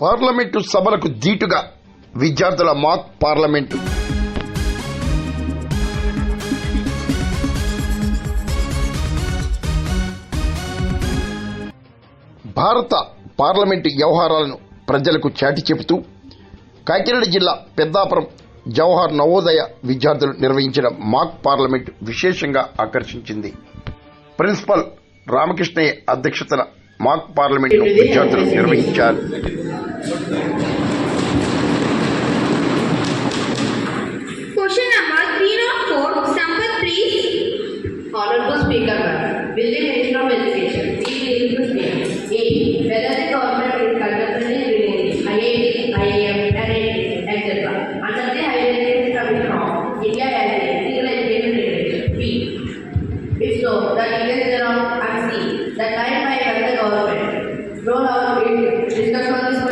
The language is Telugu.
పార్లమెంటు సభలకు ధీటుగా విద్యార్థుల మాక్ పార్లమెంటు. భారత పార్లమెంటు వ్యవహారాలను ప్రజలకు చాటి చెబుతూ కాకినాడ జిల్లా పెద్దాపురం జవహర్ నవోదయ విద్యార్థులు నిర్వహించిన మాక్ పార్లమెంటు విశేషంగా ఆకర్షించింది. ప్రిన్సిపల్ రామకృష్ణయ్య అధ్యక్షతన మాక్ పార్లమెంటు విద్యార్థులు నిర్వహించారు. Question number 304, Sampath, please. Honorable Speaker, will the Minister of Education be able to state A. Whether the government